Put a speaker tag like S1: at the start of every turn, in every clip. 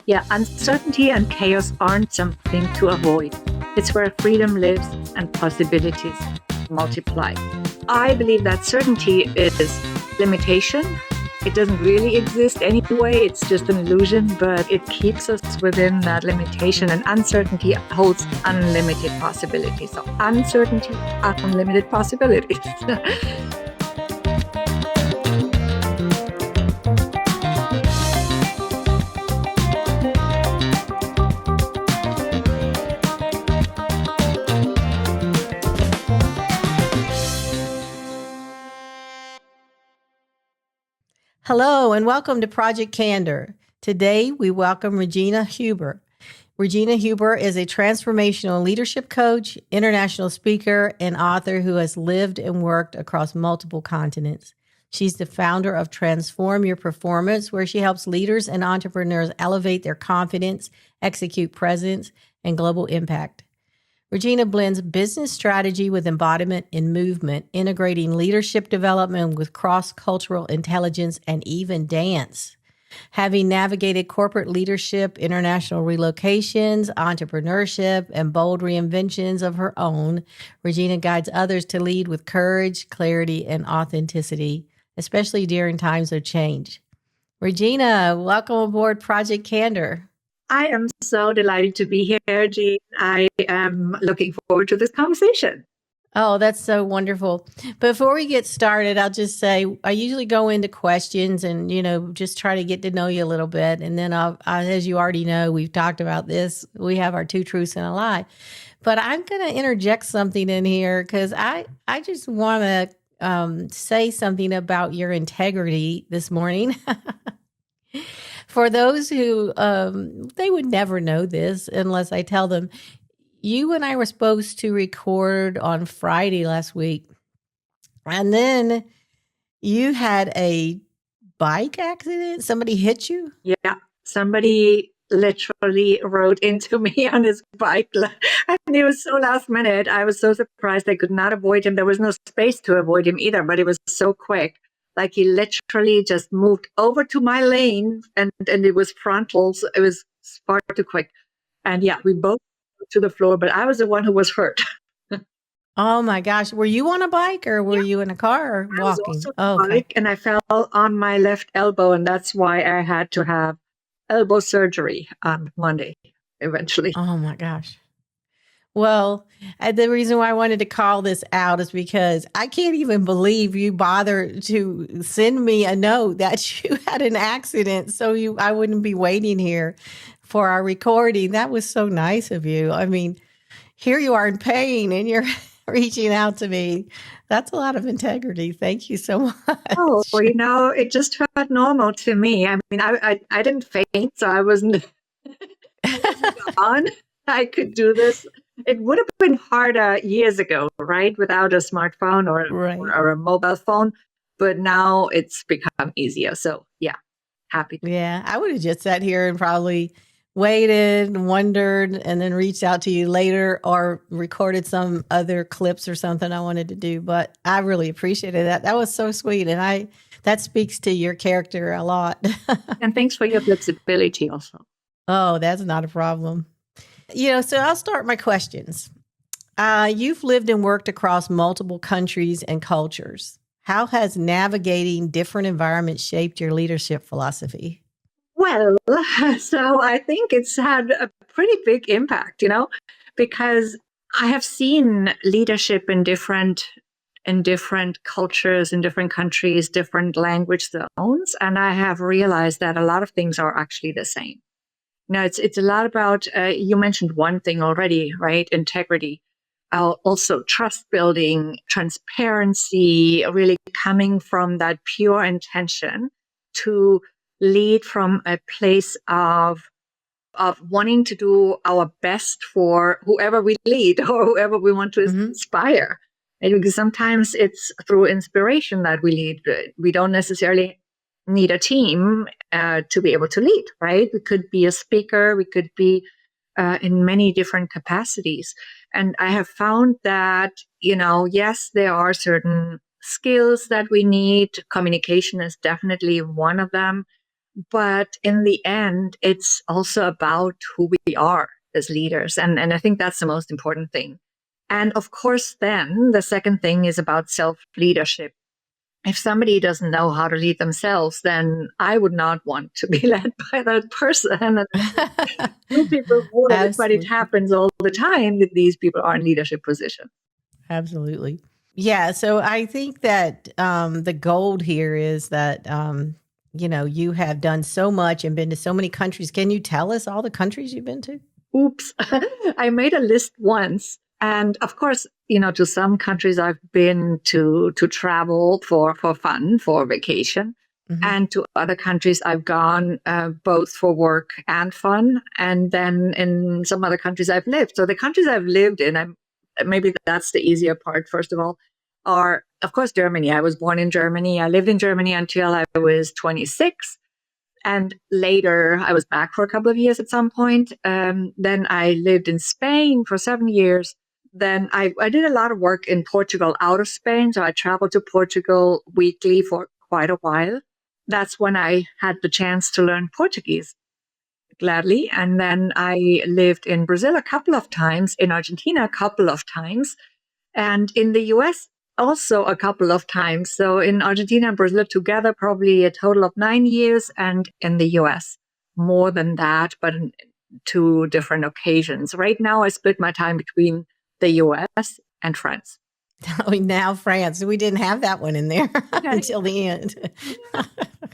S1: Yeah, uncertainty and chaos aren't something to avoid. It's where freedom lives and possibilities multiply. I believe that certainty is limitation. It doesn't really exist anyway. It's just an illusion, but it keeps us within that limitation. And uncertainty holds unlimited possibilities. So uncertainty, unlimited possibilities.
S2: Hello, and welcome to Project Candor. Today, we welcome Regina Huber. Regina Huber is a transformational leadership coach, international speaker, and author who has lived and worked across multiple continents. She's the founder of Transform Your Performance, where she helps leaders and entrepreneurs elevate their confidence, execute presence, and global impact. Regina blends business strategy with embodiment and movement, integrating leadership development with cross-cultural intelligence and even dance. Having navigated corporate leadership, international relocations, entrepreneurship, and bold reinventions of her own, Regina guides others to lead with courage, clarity, and authenticity, especially during times of change. Regina, welcome aboard Project Candor.
S1: I am so delighted to be here, Jeanne. I am looking forward to this conversation.
S2: Oh, that's so wonderful. Before we get started, I'll just say I usually go into questions and, just try to get to know you a little bit. And then as you already know, we've talked about this. We have our two truths and a lie. But I'm going to interject something in here because I just want to say something about your integrity this morning. For those who, they would never know this unless I tell them, you and I were supposed to record on Friday last week. And then you had a bike accident. Somebody hit you?
S1: Yeah, somebody literally rode into me on his bike. And it was so last minute. I was so surprised I could not avoid him. There was no space to avoid him either, but it was so quick. Like he literally just moved over to my lane and it was frontal. So it was far too quick. And yeah, we both to the floor, but I was the one who was hurt.
S2: Oh my gosh. Were you on a bike or were you in a car or walking?
S1: I was also on a bike and I fell on my left elbow, and that's why I had to have elbow surgery on Monday eventually.
S2: Oh my gosh. Well, the reason why I wanted to call this out is because I can't even believe you bothered to send me a note that you had an accident so I wouldn't be waiting here for our recording. That was so nice of you. I mean, here you are in pain and you're reaching out to me. That's a lot of integrity. Thank you so much.
S1: Oh, well, it just felt normal to me. I mean, I didn't faint, so I wasn't on. I could do this. It would have been harder years ago, right? Without a smartphone or a mobile phone. But now it's become easier. So yeah, happy.
S2: Yeah, I would have just sat here and probably waited and wondered and then reached out to you later or recorded some other clips or something I wanted to do. But I really appreciated that. That was so sweet. And that speaks to your character a lot.
S1: And thanks for your flexibility also.
S2: Oh, that's not a problem. So I'll start my questions. You've lived and worked across multiple countries and cultures. How has navigating different environments shaped your leadership philosophy?
S1: Well, so I think it's had a pretty big impact, because I have seen leadership in different cultures, in different countries, different language zones. And I have realized that a lot of things are actually the same. Now, it's a lot about, you mentioned one thing already, right? Integrity. Also trust building, transparency, really coming from that pure intention to lead from a place of wanting to do our best for whoever we lead or whoever we want to inspire. And because sometimes it's through inspiration that we lead. We don't necessarily need a team to be able to lead, right? We could be a speaker. We could be in many different capacities. And I have found that, yes, there are certain skills that we need. Communication is definitely one of them. But in the end, it's also about who we are as leaders. And I think that's the most important thing. And of course, then the second thing is about self leadership. If somebody doesn't know how to lead themselves, then I would not want to be led by that person. And few people would, but it
S2: Absolutely.
S1: happens all the time that these people are in leadership positions.
S2: Absolutely. Yeah. So I think that the gold here is that, you have done so much and been to so many countries. Can you tell us all the countries you've been to?
S1: Oops. I made a list once. And of course, to some countries I've been to travel for fun, for vacation.
S2: Mm-hmm.
S1: And to other countries I've gone both for work and fun. And then in some other countries I've lived. So the countries I've lived in, maybe that's the easier part, first of all, are, of course, Germany. I was born in Germany. I lived in Germany until I was 26. And later, I was back for a couple of years at some point. Then I lived in Spain for 7 years. Then I did a lot of work in Portugal out of Spain. So I traveled to Portugal weekly for quite a while. That's when I had the chance to learn Portuguese, gladly. And then I lived in Brazil a couple of times, in Argentina a couple of times, and in the US also a couple of times. So in Argentina and Brazil together, probably a total of 9 years, and in the US more than that, but in two different occasions. Right now, I split my time between the US and France.
S2: Oh, now France. We didn't have that one in there until the end.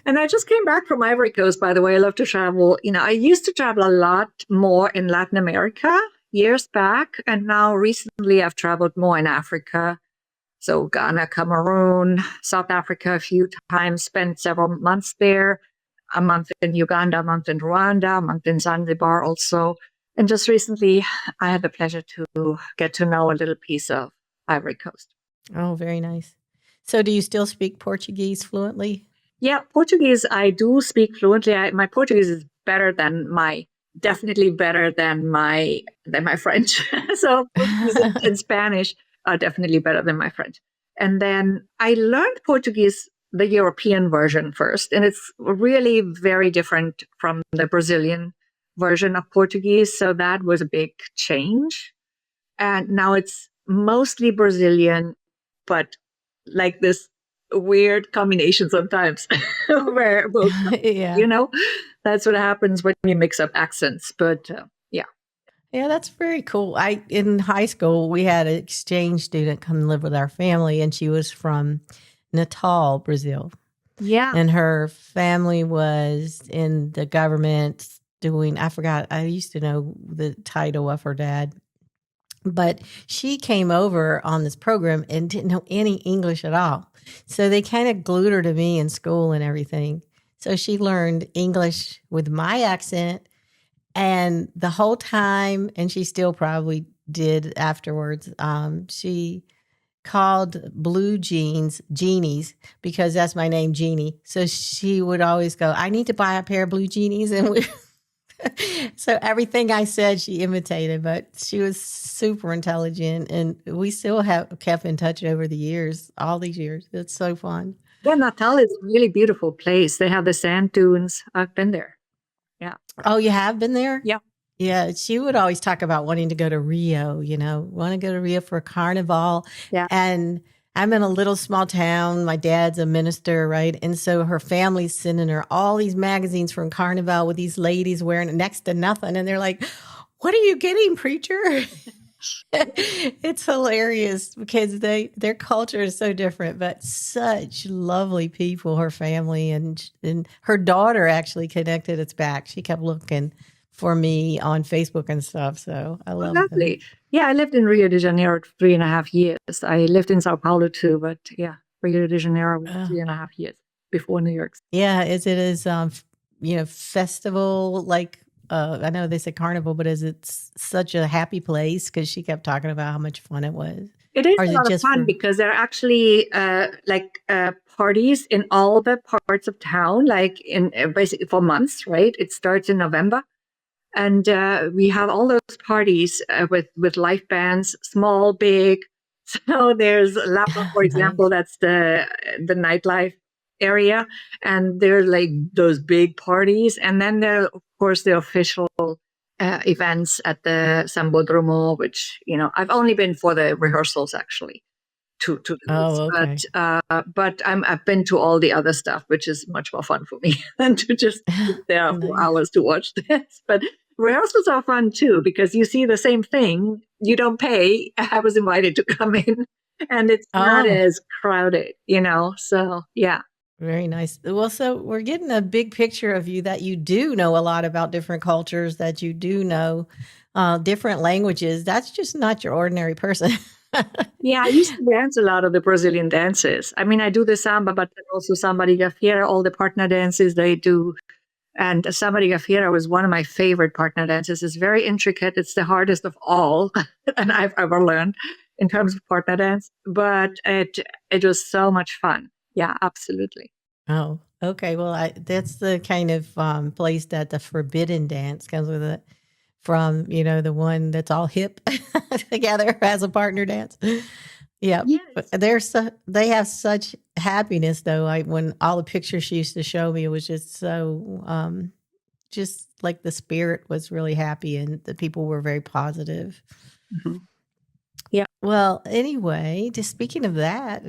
S1: And I just came back from Ivory Coast, by the way. I love to travel. I used to travel a lot more in Latin America years back. And now recently I've traveled more in Africa. So Ghana, Cameroon, South Africa a few times, spent several months there, a month in Uganda, a month in Rwanda, a month in Zanzibar also. And just recently I had the pleasure to get to know a little piece of Ivory Coast.
S2: Oh, very nice. So do you still speak Portuguese fluently?
S1: Yeah, Portuguese, I do speak fluently. My Portuguese is definitely better than my French. So Portuguese and Spanish are definitely better than my French. And then I learned Portuguese, the European version first, and it's really very different from the Brazilian version of Portuguese. So that was a big change. And now it's mostly Brazilian, but like this weird combination sometimes where both,
S2: Yeah.
S1: That's what happens when you mix up accents. But yeah.
S2: Yeah, that's very cool. In high school, we had an exchange student come live with our family, and she was from Natal, Brazil.
S1: Yeah.
S2: And her family was in the government I forgot, I used to know the title of her dad. But she came over on this program and didn't know any English at all. So they kind of glued her to me in school and everything. So she learned English with my accent. And the whole time, and she still probably did afterwards, she called blue jeans Jeannies because that's my name, Jeannie. So she would always go, I need to buy a pair of blue Jeannies. And so everything I said, she imitated, but she was super intelligent. And we still have kept in touch over the years, all these years. It's so fun.
S1: Yeah, Natal is a really beautiful place. They have the sand dunes. I've been there. Yeah.
S2: Oh, you have been there?
S1: Yeah.
S2: Yeah. She would always talk about wanting to go to Rio, want to go to Rio for a carnival.
S1: Yeah.
S2: And I'm in a little small town. My dad's a minister, right? And so her family's sending her all these magazines from Carnival with these ladies wearing next to nothing. And they're like, what are you getting, preacher? It's hilarious because their culture is so different, but such lovely people, her family, and her daughter actually connected us back. She kept looking for me on Facebook and stuff. So I love
S1: lovely.
S2: them.
S1: Yeah, I lived in Rio de Janeiro 3.5 years. I lived in Sao Paulo too, but yeah, Rio de Janeiro was 3.5 years before New York.
S2: Yeah, it is festival like I know they say carnival, but is it such a happy place? Because she kept talking about how much fun it was.
S1: It is a lot of fun because there are actually parties in all the parts of town, like in basically for months, right? It starts in November. And we have all those parties with live bands, small, big. So there's Lapa, for example, that's the nightlife area, and they're like those big parties. And then there, of course, the official events at the Sambodromo, which, I've only been for the rehearsals actually to
S2: Oh,
S1: those.
S2: okay.
S1: But I've been to all the other stuff, which is much more fun for me than to just sit there for
S2: Nice.
S1: hours to watch this. But rehearsals are fun too, because you see the same thing. You don't pay. I was invited to come in, and it's not
S2: Oh,
S1: as crowded, So yeah.
S2: very nice. Well, so we're getting a big picture of you that you do know a lot about different cultures, that you do know different languages. That's just not your ordinary person.
S1: Yeah, I used to dance a lot of the Brazilian dances. I mean, I do the samba, but also samba de gafieira, all the partner dances they do. And samba de gafieira was one of my favorite partner dances. It's very intricate. It's the hardest of all and I've ever learned in terms of partner dance. But it was so much fun. Yeah, absolutely.
S2: Oh, okay. Well, that's the kind of place that the forbidden dance comes with it from, the one that's all hip together as a partner dance. Yeah. But
S1: Yes.
S2: they have such happiness though. When all the pictures she used to show me, it was just so, just like the spirit was really happy and the people were very positive.
S1: Mhm. Yeah.
S2: Well, anyway, just speaking of that,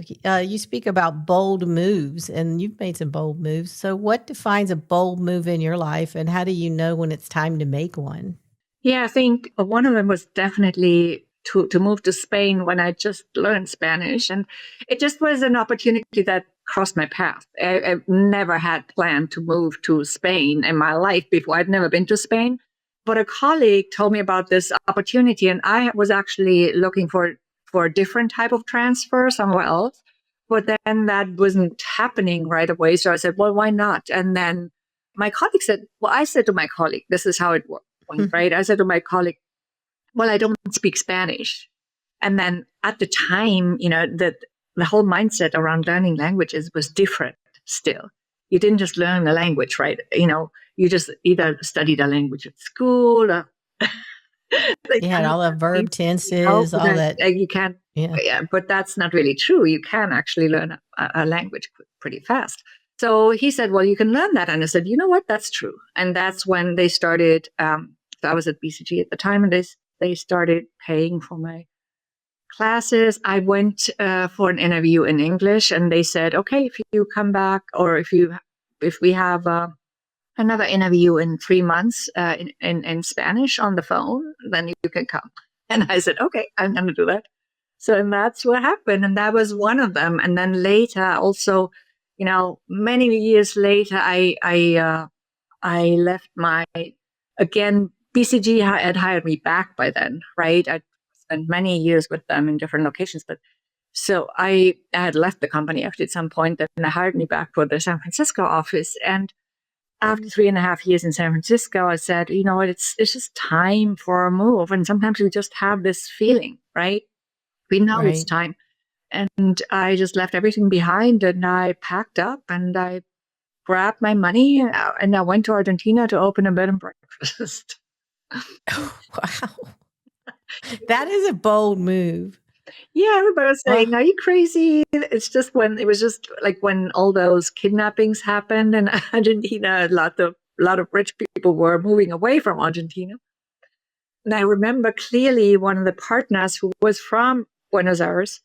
S2: you speak about bold moves, and you've made some bold moves. So, what defines a bold move in your life, and how do you know when it's time to make one?
S1: Yeah, I think one of them was definitely to move to Spain when I just learned Spanish. And it just was an opportunity that crossed my path. I've never had planned to move to Spain in my life before. I'd never been to Spain. But a colleague told me about this opportunity, and I was actually looking for a different type of transfer somewhere else. But then that wasn't happening right away. So I said, well, why not? And then my colleague said, well, I said to my colleague, this is how it works. Right? I said to my colleague, well, I don't speak Spanish. And then at the time, the whole mindset around learning languages was different still. You didn't just learn the language, right? You just either studied a language at school or they
S2: You had
S1: kind of
S2: all the verb tenses, all
S1: that
S2: that.
S1: you can't,
S2: Yeah.
S1: yeah, but that's not really true. You can actually learn a language pretty fast. So he said, well, you can learn that. And I said, you know what? That's true. And that's when they started, so I was at BCG at the time, and they started paying for my classes. I went for an interview in English, and they said, okay, if you come back, or if we have another interview in 3 months in Spanish on the phone, then you can come. And I said, okay, I'm going to do that. So, and that's what happened. And that was one of them. And then later also, many years later, I left again, BCG had hired me back by then, right? I spent many years with them in different locations, but so I had left the company actually at some point, and they hired me back for the San Francisco office. And after 3.5 years in San Francisco, I said, you know what, it's just time for a move. And sometimes we just have this feeling, right? We know it's
S2: Right.
S1: time. And I just left everything behind, and I packed up and I grabbed my money, and I went to Argentina to open a bed and breakfast.
S2: Wow. That is a bold move.
S1: Yeah, everybody was saying,
S2: Well,
S1: "Are you crazy?" It was just like when all those kidnappings happened in Argentina, a lot of rich people were moving away from Argentina. And I remember clearly one of the partners who was from Buenos Aires,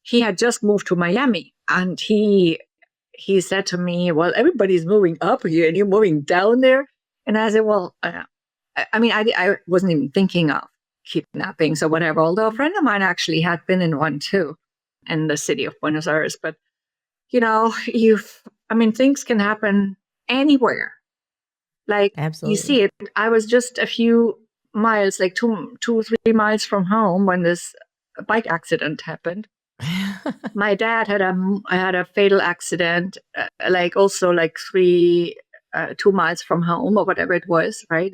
S1: he had just moved to Miami, and he said to me, "Well, everybody's moving up here, and you're moving down there." And I said, "Well, I mean, I wasn't even thinking of kidnappings or whatever, although a friend of mine actually had been in one too in the city of Buenos Aires. But, things can happen anywhere. Like you
S2: absolutely.
S1: see it. I was just a few miles, like 2, 3 miles from home when this bike accident happened. My dad had a fatal accident, like also like 2 miles from home or whatever it was, right?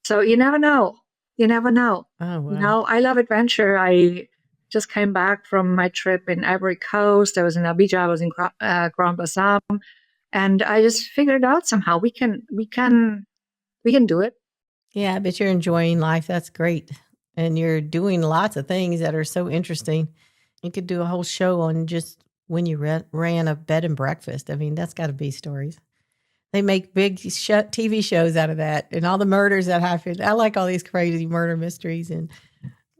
S1: So you never know. You never know.
S2: Oh, wow.
S1: I love adventure. I just came back from my trip in Ivory Coast. I was in Abidjan. I was in Grand Bassam, and I just figured out somehow we can do it.
S2: Yeah, I bet you're enjoying life. That's great. And you're doing lots of things that are so interesting. You could do a whole show on just when you ran a bed and breakfast. I mean, that's got to be stories. They make big TV shows out of that and all the murders that happen. I like all these crazy murder mysteries and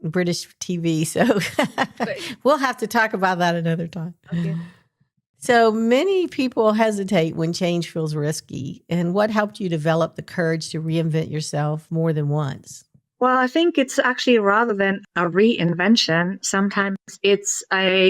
S2: British TV. So we'll have to talk about that another time.
S1: Okay.
S2: So many people hesitate when change feels risky. And what helped you develop the courage to reinvent yourself more than once?
S1: Well, I think it's actually rather than a reinvention, sometimes it's a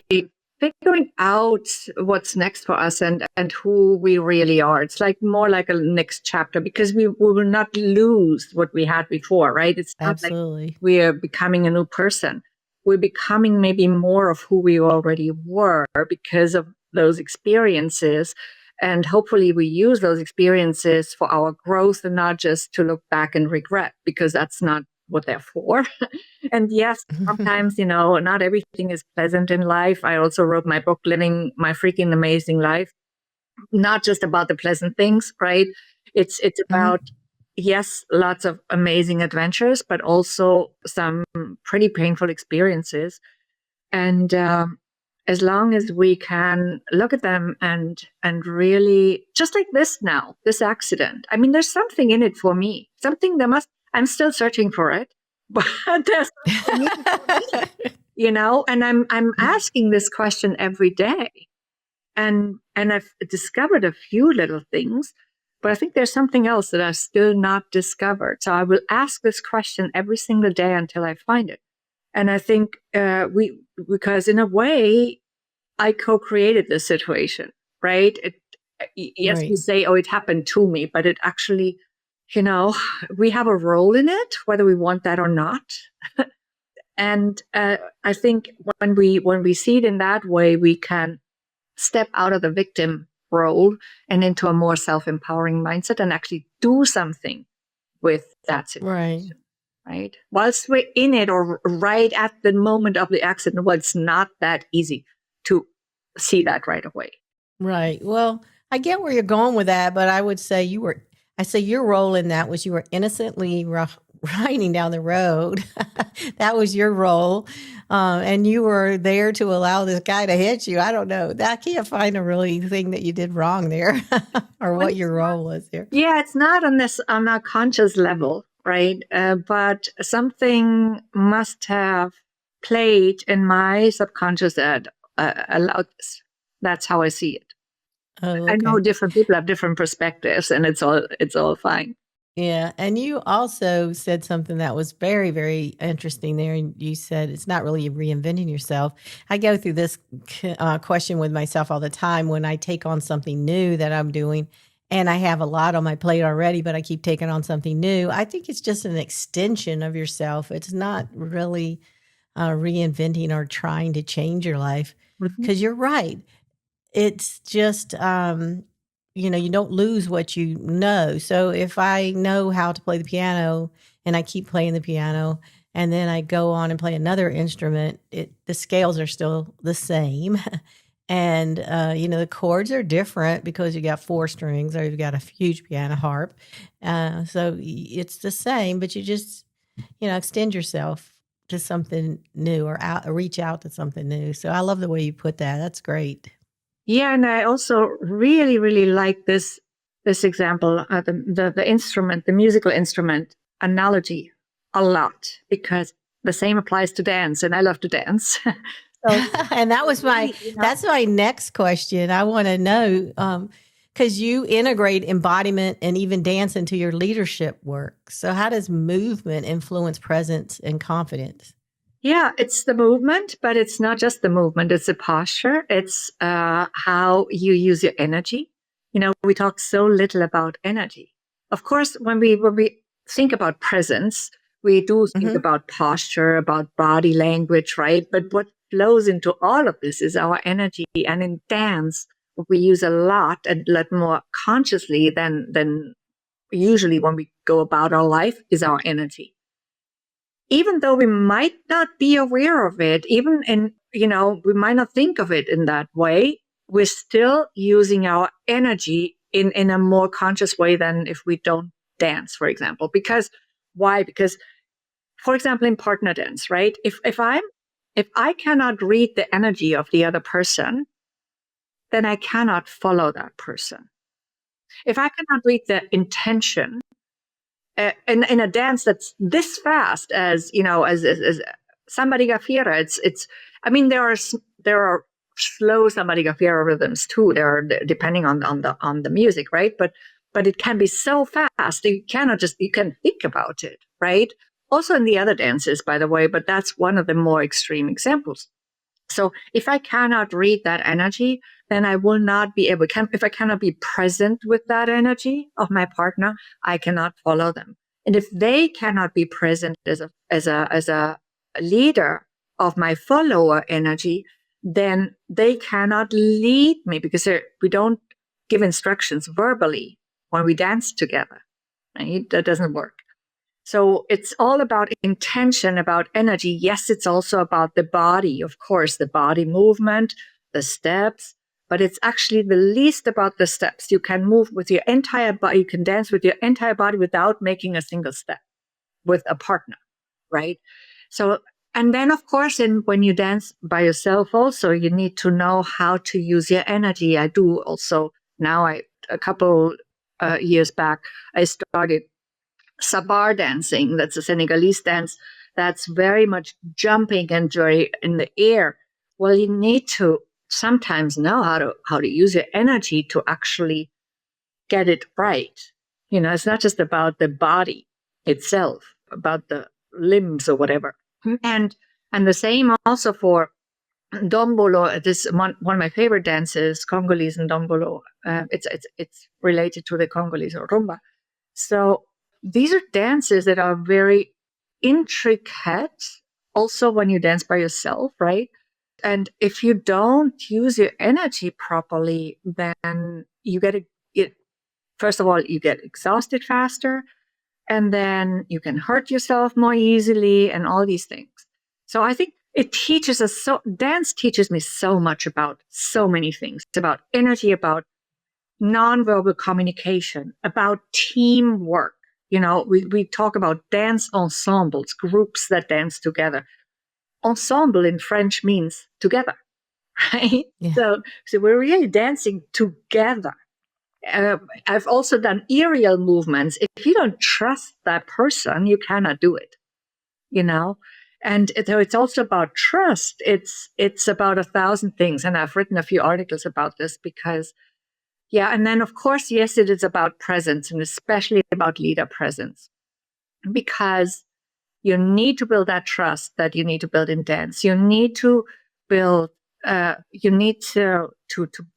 S1: figuring out what's next for us and who we really are. It's like more like a next chapter because we will not lose what we had before, right? It's not
S2: Absolutely.
S1: like we are becoming a new person. We're becoming maybe more of who we already were because of those experiences. And hopefully we use those experiences for our growth and not just to look back and regret, because that's not what they're for. And yes, sometimes, not everything is pleasant in life. I also wrote my book, Living My Freaking Amazing Life, not just about the pleasant things, right? It's about, yes, lots of amazing adventures, but also some pretty painful experiences. And as long as we can look at them and really, just like this accident, I mean, there's something in it for me, something I'm still searching for it, but there's something in it for me, and I'm asking this question every day. And I've discovered a few little things, but I think there's something else that I've still not discovered. So I will ask this question every single day until I find it. And I think because in a way, I co-created this situation, right? Yes,
S2: Right.
S1: you say, oh, it happened to me, but it actually, we have a role in it, whether we want that or not. And I think when we see it in that way, we can step out of the victim role and into a more self-empowering mindset and actually do something with that situation. Right. Whilst we're in it or right at the moment of the accident, well, it's not that easy to see that right away.
S2: Right. Well, I get where you're going with that, but I would say your role in that was you were innocently riding down the road. That was your role. And you were there to allow this guy to hit you. I don't know. I can't find a really thing that you did wrong there or what your role was there.
S1: Yeah, it's not on a conscious level, right? But something must have played in my subconscious that allowed this. That's how I see it.
S2: Oh, okay.
S1: I know different people have different perspectives, and it's all fine.
S2: Yeah. And you also said something that was very, very interesting there. And you said it's not really reinventing yourself. I go through this question with myself all the time when I take on something new that I'm doing. And I have a lot on my plate already, but I keep taking on something new. I think it's just an extension of yourself. It's not really reinventing or trying to change your life, because you're right. It's just, you don't lose what you know. So if I know how to play the piano and I keep playing the piano and then I go on and play another instrument, the scales are still the same. And, the chords are different because you got 4 strings or you've got a huge piano harp. So it's the same, but you just, extend yourself to something new or reach out to something new. So I love the way you put that. That's great.
S1: Yeah, and I also really, really like this example, the instrument, the musical instrument analogy a lot, because the same applies to dance, and I love to dance.
S2: And that was that's my next question. I want to know, because you integrate embodiment and even dance into your leadership work. So how does movement influence presence and confidence?
S1: Yeah, it's the movement, but it's not just the movement. It's the posture. It's how you use your energy. We talk so little about energy. Of course, when we think about presence, we do think about posture, about body language, right? But what flows into all of this is our energy. And in dance, what we use a lot and a lot more consciously than usually when we go about our life is our energy. Even though we might not be aware of it, we might not think of it in that way, we're still using our energy in a more conscious way than if we don't dance, for example. Why? Because, for example, in partner dance, right? If I cannot read the energy of the other person, then I cannot follow that person. If I cannot read the intention in a dance that's this fast as, as samba fiera, it's, I mean, there are slow samba fiera rhythms too. There are, depending on the music, right? But it can be so fast that you can think about it, right? Also in the other dances, by the way, but that's one of the more extreme examples. So if I cannot read that energy, then I will not be able, if I cannot be present with that energy of my partner, I cannot follow them. And if they cannot be present as a leader of my follower energy, then they cannot lead me, because we don't give instructions verbally when we dance together, right? That doesn't work. So it's all about intention, about energy. Yes, it's also about the body, of course, the body movement, the steps, but it's actually the least about the steps. You can move with your entire body, you can dance with your entire body without making a single step with a partner, right? So, and then of course, when you dance by yourself also, you need to know how to use your energy. I do also now, a couple years back, I started sabar dancing. That's a Senegalese dance that's very much jumping and joy in the air. Well, you need to sometimes know how to use your energy to actually get it right. It's not just about the body itself, about the limbs or whatever. And the same also for dombolo. This one of my favorite dances, Congolese and dombolo. It's related to the Congolese or rumba. So these are dances that are very intricate, also when you dance by yourself, right? And if you don't use your energy properly, then you first of all, you get exhausted faster, and then you can hurt yourself more easily, and all these things. So I think dance teaches me so much about so many things. It's about energy, about nonverbal communication, about teamwork. We talk about dance ensembles, groups that dance together. Ensemble in French means together, right?
S2: Yeah.
S1: So we're really dancing together. I've also done aerial movements. If you don't trust that person, you cannot do it, And so it's also about trust. It's about 1,000 things. And I've written a few articles about this because, yeah. And then, of course, yes, it is about presence, and especially about leader presence, because you need to build that trust that you need to build in dance. You need to build, you need to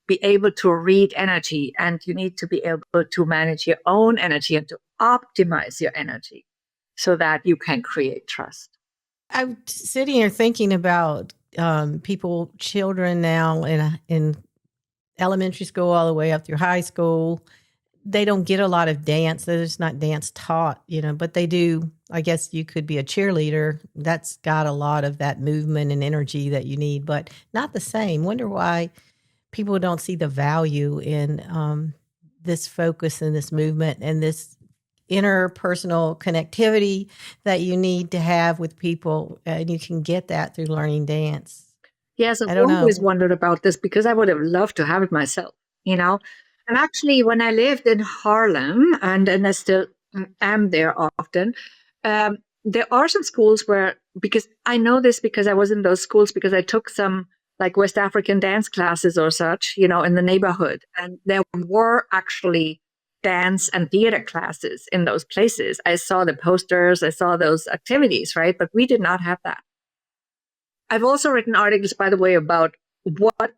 S1: be able to read energy, and you need to be able to manage your own energy and to optimize your energy so that you can create trust.
S2: I'm sitting here thinking about children now in elementary school all the way up through high school. They don't get a lot of dance. They're just not dance taught, but they do. I guess you could be a cheerleader. That's got a lot of that movement and energy that you need, but not the same. Wonder why people don't see the value in this focus and this movement and this interpersonal connectivity that you need to have with people. And you can get that through learning dance.
S1: Yes, I've always wondered about this because I would have loved to have it myself, And actually, when I lived in Harlem, and I still am there often, there are some schools where, because I know this because I was in those schools because I took some like West African dance classes or such, in the neighborhood. And there were actually dance and theater classes in those places. I saw the posters, I saw those activities, right? But we did not have that. I've also written articles, by the way, about what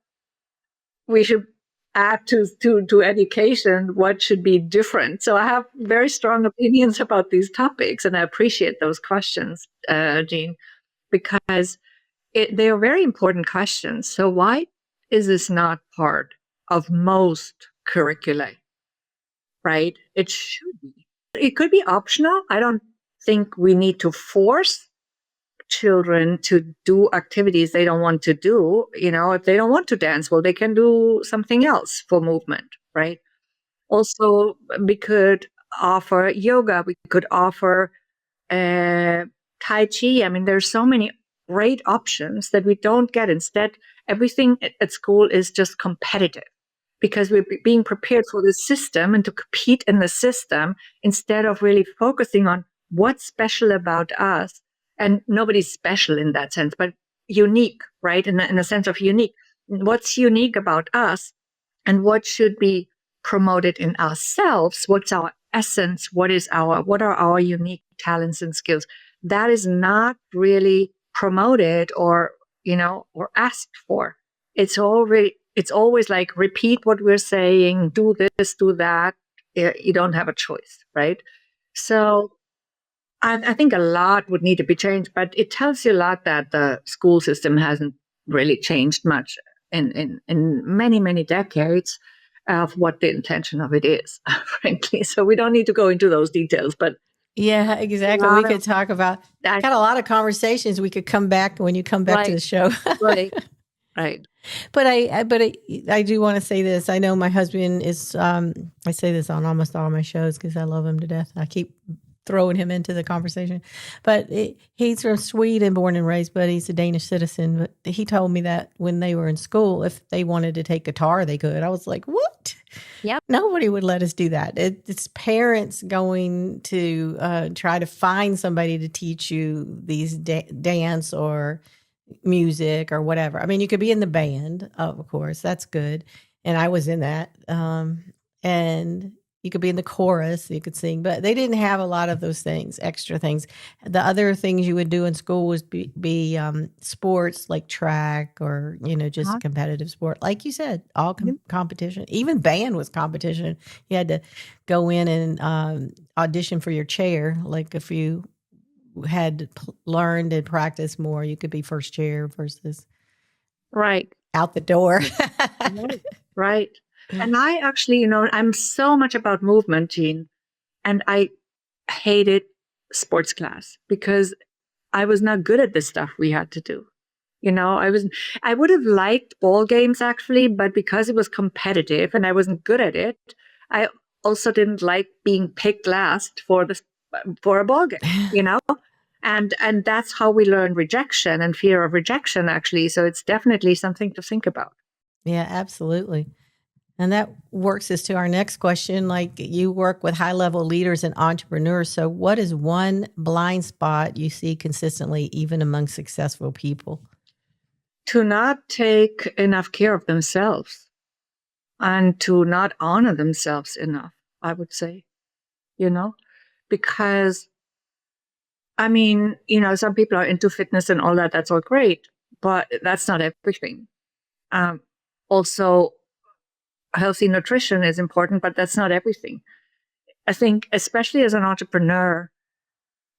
S1: we should add to education, what should be different. So I have very strong opinions about these topics, and I appreciate those questions, Jeanne, because they are very important questions. So why is this not part of most curricula, right? It should be. It could be optional. I don't think we need to force children to do activities they don't want to do. If they don't want to dance, well, they can do something else for movement, right? Also, we could offer yoga, we could offer Tai Chi. I mean, there's so many great options that we don't get. Instead, everything at school is just competitive because we're being prepared for the system and to compete in the system instead of really focusing on what's special about us. And nobody's special in that sense, but unique, right? In the sense of unique. What's unique about us and what should be promoted in ourselves? What's our essence? What are our unique talents and skills? That is not really promoted or asked for. It's always like repeat what we're saying, do this, do that. You don't have a choice, right? So I think a lot would need to be changed, but it tells you a lot that the school system hasn't really changed much in many, many decades of what the intention of it is, frankly. So we don't need to go into those details, but
S2: yeah, exactly. We could talk about got a lot of conversations. We could come back when you come back to the show.
S1: Right.
S2: But I do want to say this. I know my husband is. I say this on almost all my shows because I love him to death. I keep throwing him into the conversation, but he's from Sweden, born and raised, but he's a Danish citizen. But he told me that when they were in school, if they wanted to take guitar, they could. I was like, what?
S1: Yep.
S2: Nobody would let us do that. It's parents going to try to find somebody to teach you these dance or music or whatever. I mean, you could be in the band, of course, that's good. And I was in that. And you could be in the chorus, you could sing, but they didn't have a lot of those things, extra things. The other things you would do in school was be sports like track or, just competitive sport. Like you said, all competition. Even band was competition. You had to go in and audition for your chair. Like if you had learned and practiced more, you could be first chair versus out the door.
S1: Right. And I actually, I'm so much about movement, Jeanne, and I hated sports class because I was not good at the stuff we had to do. I would have liked ball games actually, but because it was competitive and I wasn't good at it, I also didn't like being picked last for a ball game, And that's how we learn rejection and fear of rejection, actually. So it's definitely something to think about.
S2: Yeah, absolutely. And that works us to our next question. Like you work with high-level leaders and entrepreneurs. So what is one blind spot you see consistently, even among successful people?
S1: To not take enough care of themselves and to not honor themselves enough, I would say, because I mean, some people are into fitness and all that. That's all great, but that's not everything. Also, healthy nutrition is important, but that's not everything. I think, especially as an entrepreneur,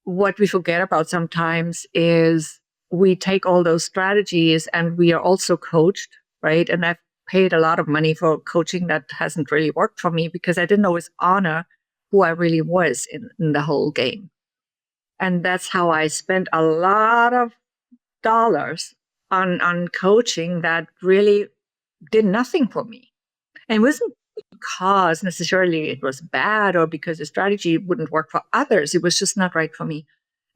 S1: what we forget about sometimes is we take all those strategies and we are also coached, right? And I've paid a lot of money for coaching that hasn't really worked for me because I didn't always honor who I really was in the whole game. And that's how I spent a lot of dollars on coaching that really did nothing for me. And it wasn't because necessarily it was bad or because the strategy wouldn't work for others. It was just not right for me.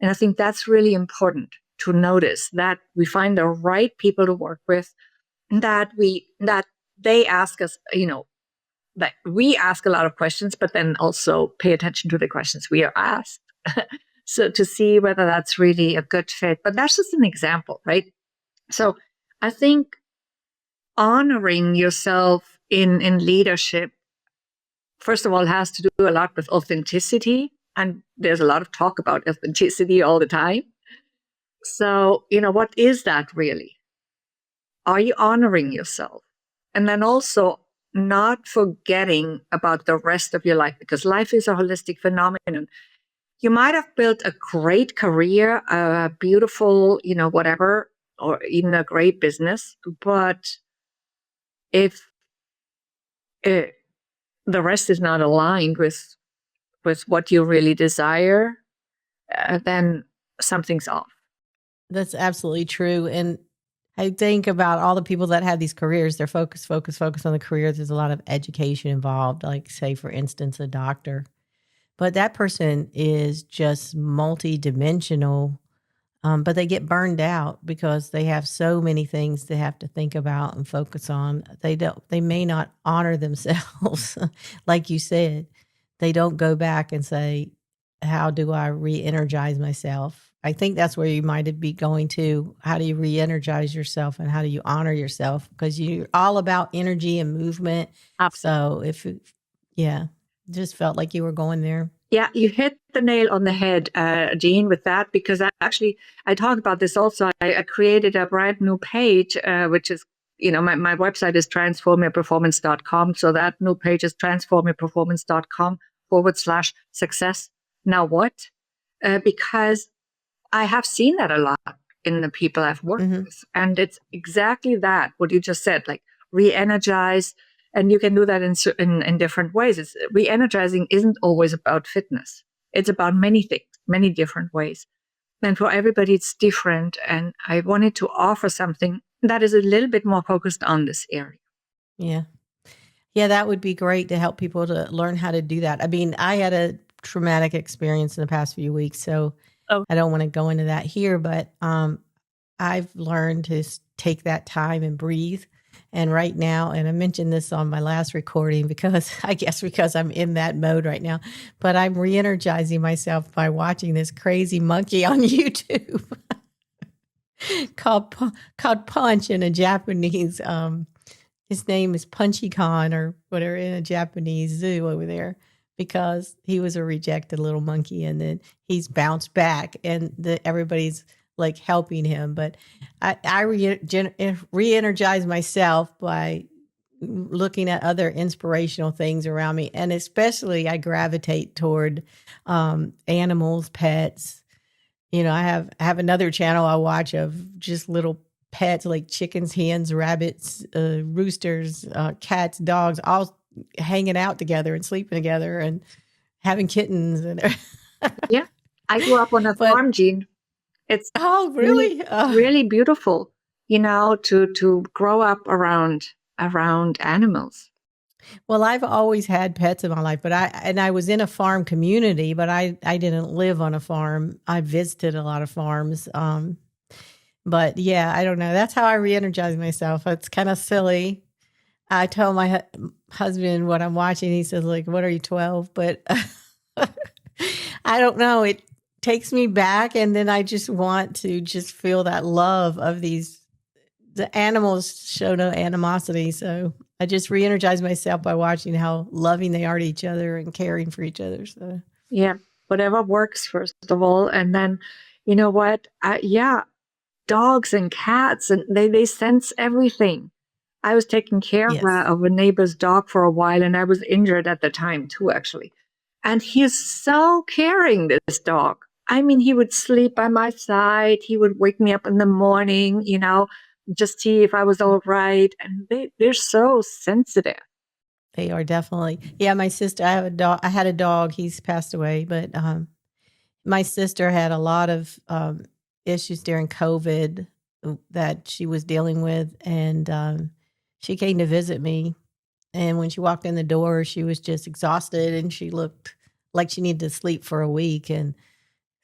S1: And I think that's really important to notice that we find the right people to work with, that they ask us, that we ask a lot of questions, but then also pay attention to the questions we are asked. So to see whether that's really a good fit. But that's just an example, right? So I think honoring yourself in leadership, first of all, has to do a lot with authenticity. And there's a lot of talk about authenticity all the time. So, what is that really? Are you honoring yourself? And then also not forgetting about the rest of your life, because life is a holistic phenomenon. You might have built a great career, a beautiful, whatever, or even a great business. But if the rest is not aligned with what you really desire, then something's off.
S2: That's absolutely true. And I think about all the people that have these careers, they're focused on the career. There's a lot of education involved, like say, for instance, a doctor. But that person is just multi-dimensional But they get burned out because they have so many things they have to think about and focus on. They may not honor themselves. Like you said, they don't go back and say, how do I re-energize myself? I think that's where you might be going to. How do you re-energize yourself and how do you honor yourself? Because you're all about energy and movement.
S1: Absolutely.
S2: So yeah, just felt like you were going there.
S1: Yeah, you hit the nail on the head, Jeanne, with that, because I talked about this also. I created a brand new page, which is, my website is transformyourperformance.com. So that new page is transformyourperformance.com/success. Now what? Because I have seen that a lot in the people I've worked with. And it's exactly that, what you just said, like re-energize. And you can do that in different ways. Re-energizing isn't always about fitness. It's about many things, many different ways. And for everybody, it's different. And I wanted to offer something that is a little bit more focused on this area.
S2: Yeah. Yeah, that would be great to help people to learn how to do that. I mean, I had a traumatic experience in the past few weeks, so I don't want to go into that here, but I've learned to take that time and breathe. And right now, and I mentioned this on my last recording because I'm in that mode right now, but I'm re-energizing myself by watching this crazy monkey on YouTube called Punch in a Japanese, his name is Punchy Khan or whatever, in a Japanese zoo over there, because he was a rejected little monkey and then he's bounced back and everybody's like helping him. But I re-energize myself by looking at other inspirational things around me. And especially I gravitate toward animals, pets. I have another channel I watch of just little pets like chickens, hens, rabbits, roosters, cats, dogs, all hanging out together and sleeping together and having kittens. And
S1: yeah, I grew up on a farm, Jeanne. It's
S2: really
S1: really beautiful, to grow up around animals.
S2: Well, I've always had pets in my life, but I was in a farm community, but I didn't live on a farm. I visited a lot of farms. But yeah, I don't know. That's how I re-energize myself. It's kind of silly. I tell my husband what I'm watching. He says, like, what are you, 12? But I don't know. It takes me back. And then I just want to just feel that love of the animals show no animosity. So I just re-energize myself by watching how loving they are to each other and caring for each other. So
S1: yeah, whatever works, first of all. And then, you know what? Dogs and cats, and they sense everything. I was taking care of a neighbor's dog for a while, and I was injured at the time too, actually. And he's so caring, this dog. I mean, he would sleep by my side. He would wake me up in the morning, just see if I was all right. And they're so sensitive.
S2: They are definitely. Yeah, my sister, I had a dog. He's passed away, but my sister had a lot of issues during COVID that she was dealing with. And she came to visit me. And when she walked in the door, she was just exhausted and she looked like she needed to sleep for a week. And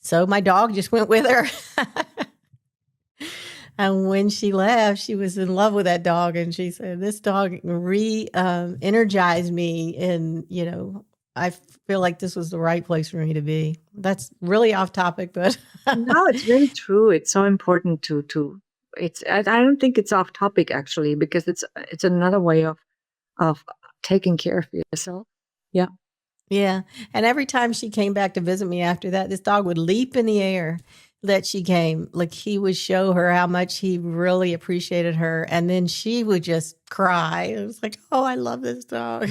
S2: so my dog just went with her. And when she left, she was in love with that dog. And she said, this dog energized me. And, I feel like this was the right place for me to be. That's really off topic, but
S1: no, it's very true. It's so important to I don't think it's off topic actually, because it's another way of taking care of yourself. Yeah.
S2: Yeah. And every time she came back to visit me after that, this dog would leap in the air that she came. Like he would show her how much he really appreciated her. And then she would just cry. It was like, oh, I love this dog.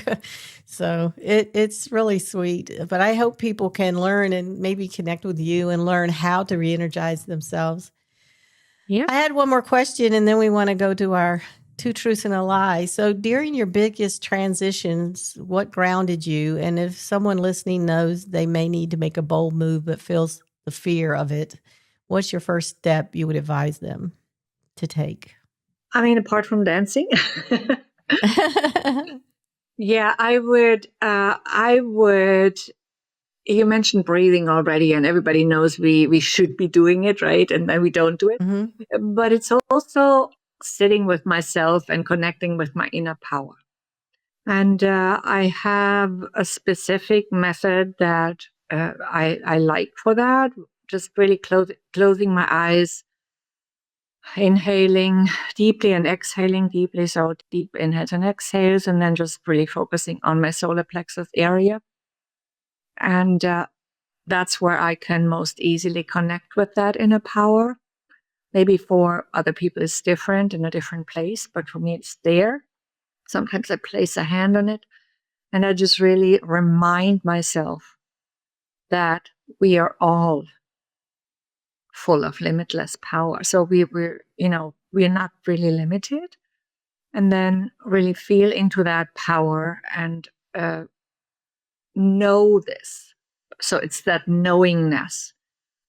S2: So it's really sweet. But I hope people can learn and maybe connect with you and learn how to re-energize themselves.
S1: Yeah.
S2: I had one more question, and then we want to go to our 2 truths and a lie. So during your biggest transitions, what grounded you? And if someone listening knows they may need to make a bold move but feels the fear of it, what's your first step you would advise them to take?
S1: I mean, apart from dancing, yeah, I would you mentioned breathing already, and everybody knows we should be doing it, right? And then we don't do it. But it's also sitting with myself and connecting with my inner power. And I have a specific method that I like for that. Just really closing my eyes, inhaling deeply and exhaling deeply. So deep inhales and exhales, and then just really focusing on my solar plexus area. And that's where I can most easily connect with that inner power. Maybe for other people it's different in a different place, but for me it's there. Sometimes I place a hand on it and I just really remind myself that we are all full of limitless power. So we're not really limited. And then really feel into that power and know this. So it's that knowingness.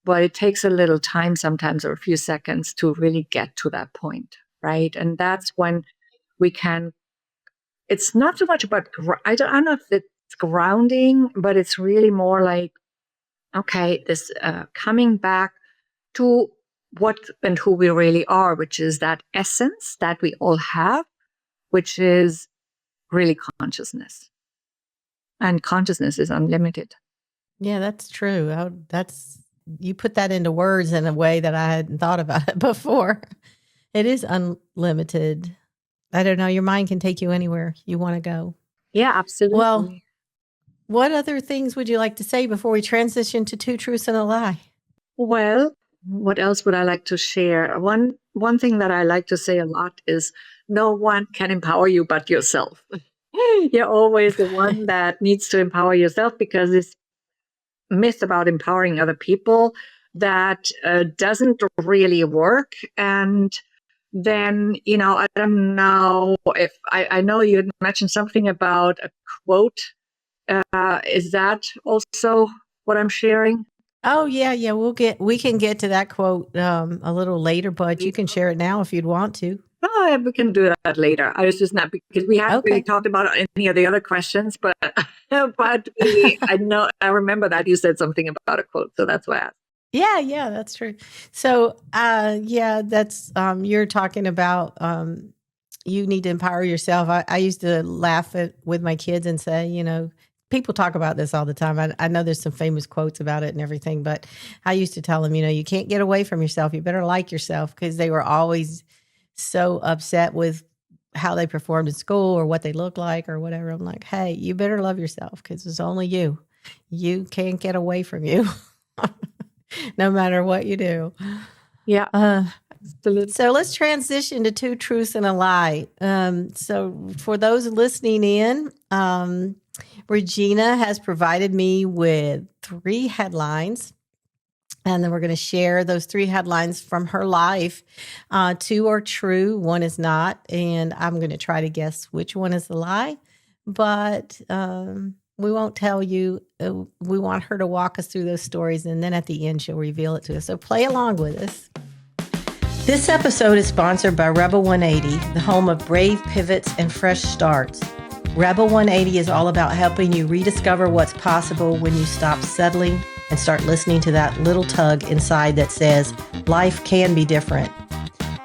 S1: But it takes a little time sometimes, or a few seconds, to really get to that point, right? And that's when we can, it's not so much about, I don't know if it's grounding, but it's really more like, okay, this coming back to what and who we really are, which is that essence that we all have, which is really consciousness. And consciousness is unlimited.
S2: Yeah, that's true. You put that into words in a way that I hadn't thought about it before. It is unlimited. I don't know. Your mind can take you anywhere you want to go.
S1: Yeah, absolutely.
S2: Well, what other things would you like to say before we transition to two truths and a lie?
S1: Well, what else would I like to share? One thing that I like to say a lot is no one can empower you but yourself. You're always the one that needs to empower yourself, because this myth about empowering other people that doesn't really work. And then, I don't know if I know you had mentioned something about a quote. Is that also what I'm sharing?
S2: Oh yeah. We can get to that quote a little later, but you can share it now if you'd want to.
S1: Oh, yeah, we can do that later. I was just not, because we haven't really talked about any of the other questions, but I remember that you said something about a quote, so that's why I asked.
S2: Yeah, that's true. So, that's you're talking about you need to empower yourself. I used to laugh with my kids and say, people talk about this all the time. I know there's some famous quotes about it and everything, but I used to tell them, you can't get away from yourself. You better like yourself, because they were always so upset with how they performed in school or what they look like or whatever. I'm like, hey, you better love yourself, because it's only you. You can't get away from you. No matter what you do.
S1: Yeah.
S2: So let's transition to two truths and a lie. So for those listening in, Regina has provided me with 3 headlines. And then we're going to share those 3 headlines from her life. 2 are true, 1 is not. And I'm going to try to guess which one is the lie. But we won't tell you. We want her to walk us through those stories. And then at the end, she'll reveal it to us. So play along with us. This episode is sponsored by Rebel 180, the home of brave pivots and fresh starts. Rebel 180 is all about helping you rediscover what's possible when you stop settling and start listening to that little tug inside that says, life can be different.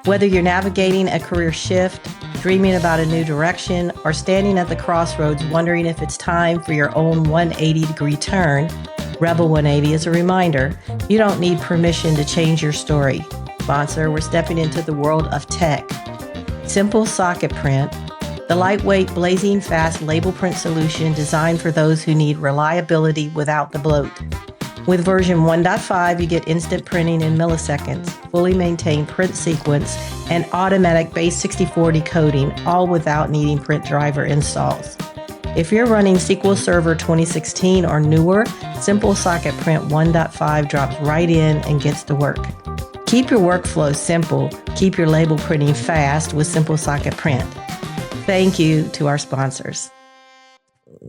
S2: Whether you're navigating a career shift, dreaming about a new direction, or standing at the crossroads wondering if it's time for your own 180-degree turn, Rebel 180 is a reminder you don't need permission to change your story. Sponsor, we're stepping into the world of tech. Simple Socket Print, the lightweight, blazing fast label print solution designed for those who need reliability without the bloat. With version 1.5, you get instant printing in milliseconds, fully maintained print sequence, and automatic base 64 decoding, all without needing print driver installs. If you're running SQL Server 2016 or newer, Simple Socket Print 1.5 drops right in and gets to work. Keep your workflow simple. Keep your label printing fast with Simple Socket Print. Thank you to our sponsors.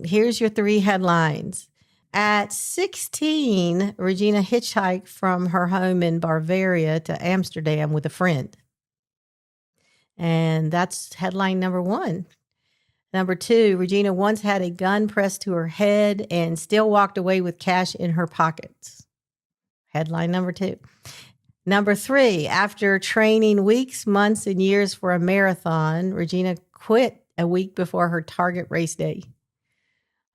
S2: Here's your 3 headlines. At 16, Regina hitchhiked from her home in Bavaria to Amsterdam with a friend. And that's headline number 1. Number 2, Regina once had a gun pressed to her head and still walked away with cash in her pockets. Headline number 2. Number 3, after training weeks, months, and years for a marathon, Regina quit a week before her target race day.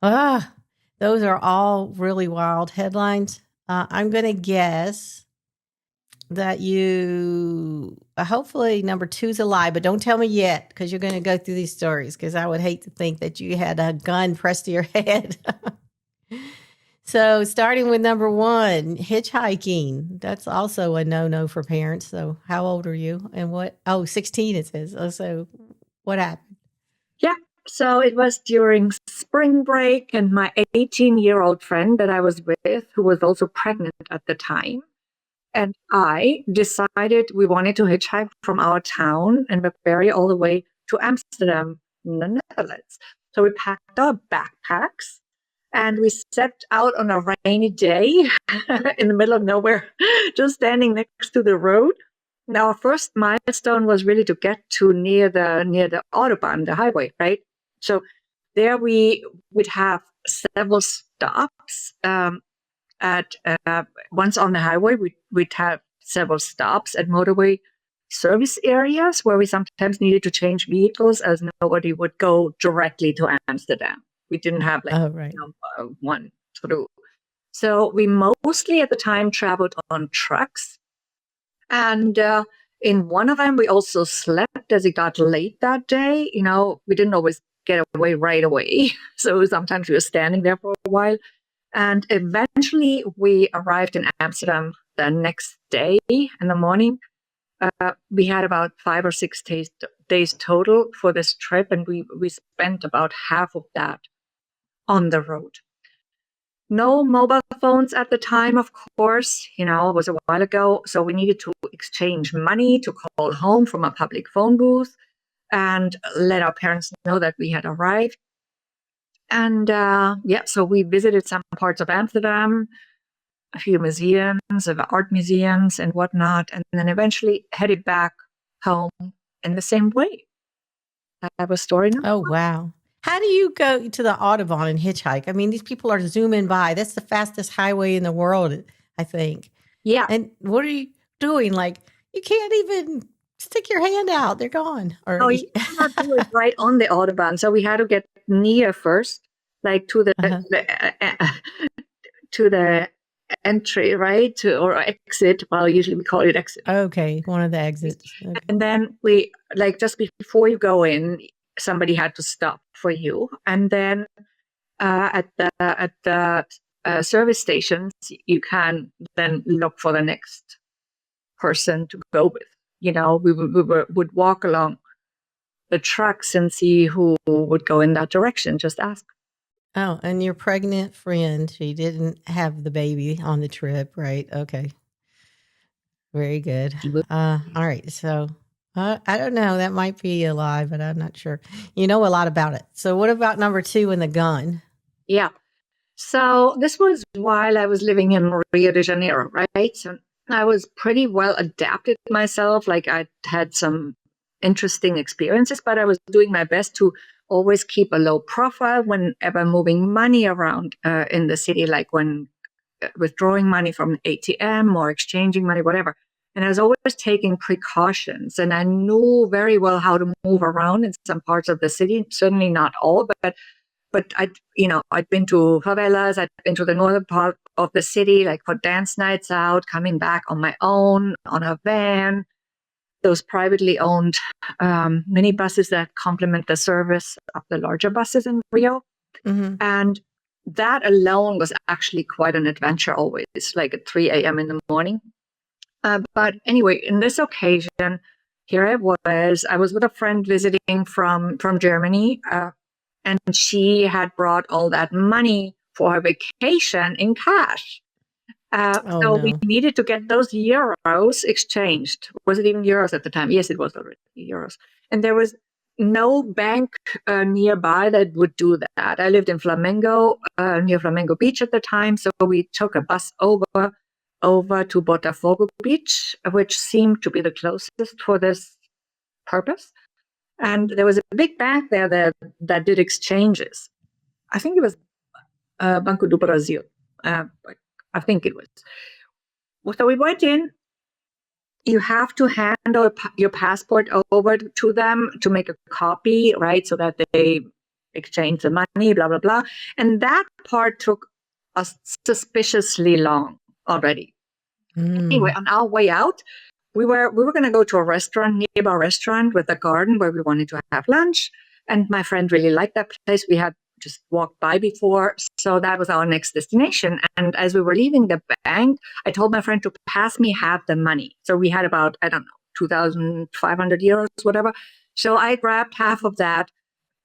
S2: Those are all really wild headlines. I'm going to guess that you, hopefully number 2 is a lie, but don't tell me yet because you're going to go through these stories because I would hate to think that you had a gun pressed to your head. So starting with number 1, hitchhiking. That's also a no-no for parents. So how old are you and what? 16 it says. So what happened?
S1: Yeah. So it was during spring break, and my 18-year-old friend that I was with, who was also pregnant at the time, and I decided we wanted to hitchhike from our town in Bavaria all the way to Amsterdam in the Netherlands. So we packed our backpacks and we set out on a rainy day in the middle of nowhere, just standing next to the road. And our first milestone was really to get to near the Autobahn, the highway, right? So there we would have several stops. At once on the highway, we'd have several stops at motorway service areas where we sometimes needed to change vehicles, as nobody would go directly to Amsterdam. We didn't have one through. So we mostly at the time traveled on trucks. And in one of them, we also slept as it got late that day. We didn't always get away right away. So sometimes we were standing there for a while. And eventually we arrived in Amsterdam the next day in the morning. We had about 5 or 6 days total for this trip, and we spent about half of that on the road. No mobile phones at the time, of course. It was a while ago. So we needed to exchange money to call home from a public phone booth and let our parents know that we had arrived. And so we visited some parts of Amsterdam, a few museums, art museums and whatnot, and then eventually headed back home in the same way. That was story number.
S2: Oh, wow. How do you go to the Autobahn and hitchhike? I mean, these people are zooming by. That's the fastest highway in the world, I think.
S1: Yeah.
S2: And what are you doing? Like, you can't even stick your hand out. They're gone.
S1: No, you cannot do it right on the Autobahn. So we had to get near first, like to the to the entry, right? Or exit. Well, usually we call it exit.
S2: Okay, one of the exits. Okay.
S1: And then we, just before you go in, somebody had to stop for you. And then at the service stations, you can then look for the next person to go with. We would walk along the trucks and see who would go in that direction. Just ask.
S2: Oh, and your pregnant friend, she didn't have the baby on the trip, right? Okay. Very good. All right. So I don't know. That might be a lie, but I'm not sure. You know a lot about it. So what about number 2 and the gun?
S1: Yeah. So this was while I was living in Rio de Janeiro, right? So I was pretty well adapted myself. Like I had some interesting experiences, but I was doing my best to always keep a low profile whenever moving money around in the city, like when withdrawing money from an ATM or exchanging money, whatever. And I was always taking precautions, and I knew very well how to move around in some parts of the city. Certainly not all, but I'd been to favelas, I'd been to the northern part of the city, like for dance nights out, coming back on my own, on a van, those privately owned minibuses that complement the service of the larger buses in Rio.
S2: Mm-hmm.
S1: And that alone was actually quite an adventure always, like at 3 a.m. in the morning. But anyway, in this occasion, here I was with a friend visiting from Germany, and she had brought all that money for her vacation in cash. We needed to get those euros exchanged. Was it even euros at the time? Yes, it was already euros. And there was no bank nearby that would do that. I lived in Flamengo, near Flamengo Beach at the time. So we took a bus over to Botafogo Beach, which seemed to be the closest for this purpose. And there was a big bank there that did exchanges. I think it was Banco do Brasil. I think it was. So we went in. You have to hand your passport over to them to make a copy, right? So that they exchange the money, blah, blah, blah. And that part took us suspiciously long already. Anyway, on our way out, we were going to go to a restaurant, nearby restaurant with a garden where we wanted to have lunch. And my friend really liked that place. We had just walked by before. So that was our next destination. And as we were leaving the bank, I told my friend to pass me half the money. So we had about, I don't know, 2,500 euros, whatever. So I grabbed half of that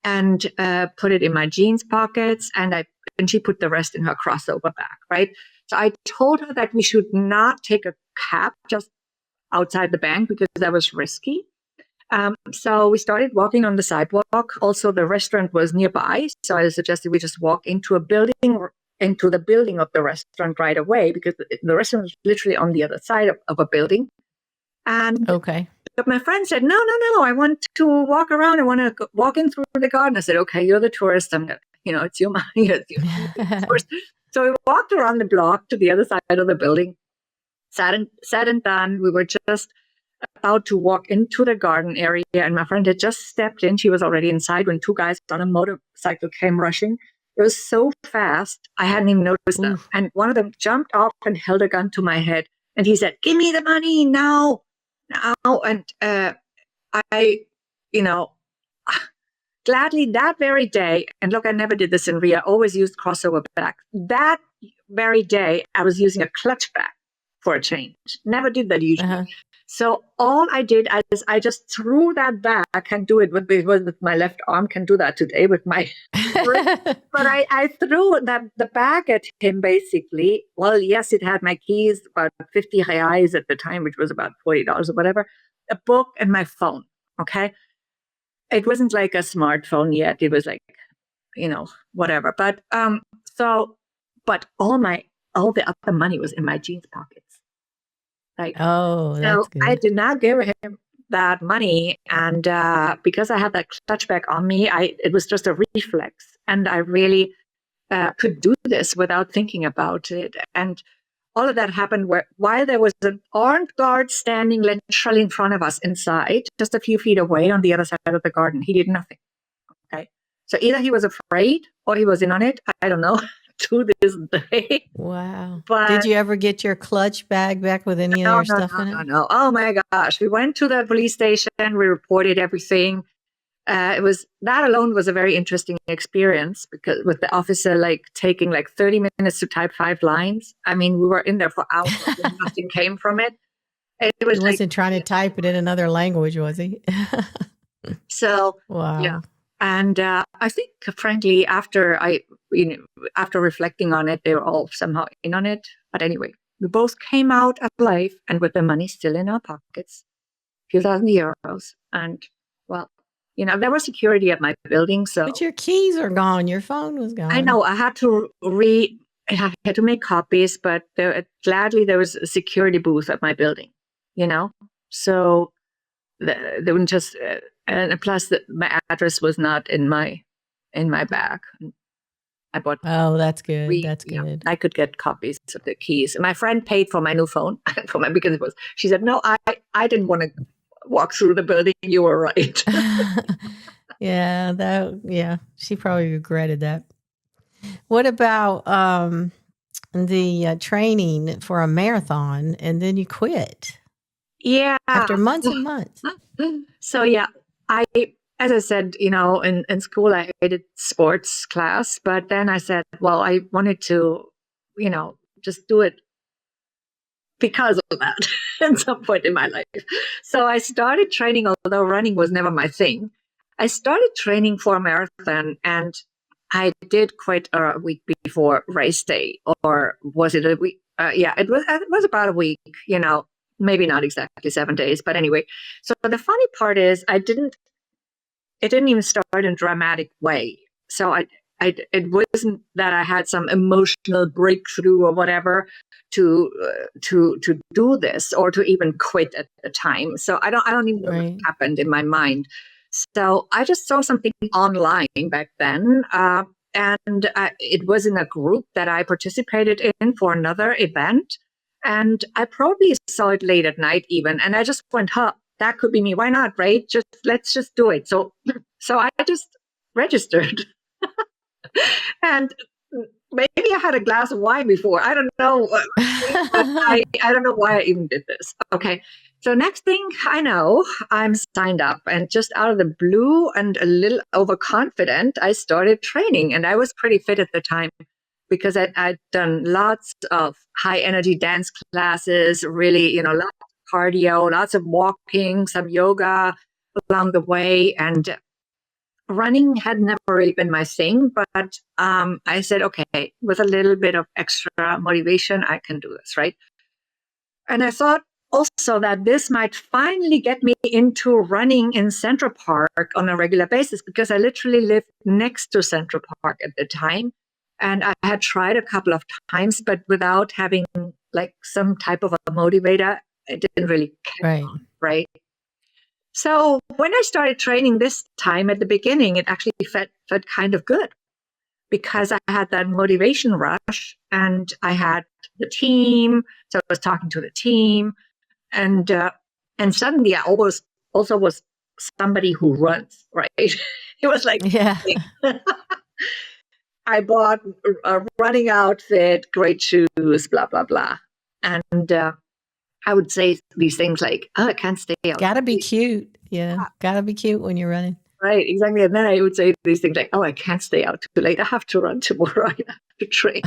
S1: and put it in my jeans pockets. And she put the rest in her crossover bag, right? So I told her that we should not take a cab just outside the bank because that was risky. So we started walking on the sidewalk. Also, the restaurant was nearby. So I suggested we just walk into the building of the restaurant right away because the restaurant was literally on the other side of a building. And
S2: Okay.
S1: but my friend said, no, I want to walk around. I want to walk in through the garden. I said, okay, you're the tourist. It's your money. It's your tourist. So we walked around the block to the other side of the building, said and done. We were just about to walk into the garden area, and my friend had just stepped in. She was already inside when two guys on a motorcycle came rushing. It was so fast, I hadn't even noticed them. And one of them jumped off and held a gun to my head. And he said, give me the money now. And I, gladly that very day, and look, I never did this in Rio, I always used crossover bags. That very day, I was using a clutch bag for a change. Never did that usually. Uh-huh. So all I did is I just threw that back. I can do it with my left arm, can do that today with my but I threw the bag at him basically. Well, yes, it had my keys, about 50 reais at the time, which was about $40 or whatever, a book and my phone, okay? It wasn't like a smartphone yet. It was like, whatever. But but all the other money was in my jeans pockets. Like,
S2: that's good.
S1: I did not give him that money, and because I had that clutch bag on me, it was just a reflex, and I really could do this without thinking about it. And all of that happened while there was an armed guard standing literally in front of us inside, just a few feet away on the other side of the garden. He did nothing. Okay, so either he was afraid or he was in on it. I don't know. To this day.
S2: Wow. But did you ever get your clutch bag back with any of your stuff in it?
S1: No. Oh my gosh. We went to the police station. We reported everything. That alone was a very interesting experience because with the officer taking 30 minutes to type 5 lines. I mean, we were in there for hours and nothing came from it.
S2: He wasn't trying to type it in another language, was he?
S1: So,
S2: wow.
S1: Yeah. And I think, frankly, after reflecting on it, they were all somehow in on it. But anyway, we both came out alive and with the money still in our pockets, a few thousand euros. And, well, there was security at my building. So,
S2: but your keys are gone. Your phone was gone.
S1: I know. I had to make copies, but gladly there was a security booth at my building, So they wouldn't just... and plus, my address was not in my bag. I bought.
S2: Oh, that's good. That's good.
S1: I could get copies of the keys. My friend paid for my new phone because she said, "No, I didn't want to walk through the building. You were right."
S2: Yeah, she probably regretted that. What about the training for a marathon, and then you quit?
S1: Yeah,
S2: after months and months.
S1: So yeah. As I said, in school, I hated sports class, but then I said, well, I wanted to, just do it because of that at some point in my life. So I started training, although running was never my thing. I started training for a marathon, and I did quit a week before race day, or was it a week? It was about a week, maybe not exactly 7 days, but anyway. So the funny part is it didn't even start in a dramatic way. So it wasn't that I had some emotional breakthrough or whatever to do this or to even quit at the time. So I don't even know what happened in my mind. So I just saw something online back then. And it was in a group that I participated in for another event. And I probably saw it late at night even. And I just went, huh, that could be me. Why not, right? Let's just do it. So I just registered. And maybe I had a glass of wine before. I don't know. But I don't know why I even did this. Okay. So next thing I know, I'm signed up, and just out of the blue and a little overconfident, I started training. And I was pretty fit at the time because I'd done lots of high energy dance classes, really, lots of cardio, lots of walking, some yoga along the way. And running had never really been my thing, but I said, okay, with a little bit of extra motivation, I can do this, right? And I thought also that this might finally get me into running in Central Park on a regular basis, because I literally lived next to Central Park at the time. And I had tried a couple of times, but without having like some type of a motivator, it didn't really catch on, right? So when I started training this time at the beginning, it actually felt kind of good, because I had that motivation rush and I had the team. So I was talking to the team, and suddenly I also was somebody who runs, right? It was like,
S2: yeah.
S1: I bought a running outfit, great shoes, blah, blah, blah. And I would say these things like, oh, I can't stay out.
S2: Gotta be cute. Yeah. Gotta be cute when you're running.
S1: Right, exactly. And then I would say these things like, oh, I can't stay out too late. I have to run tomorrow. I have to train.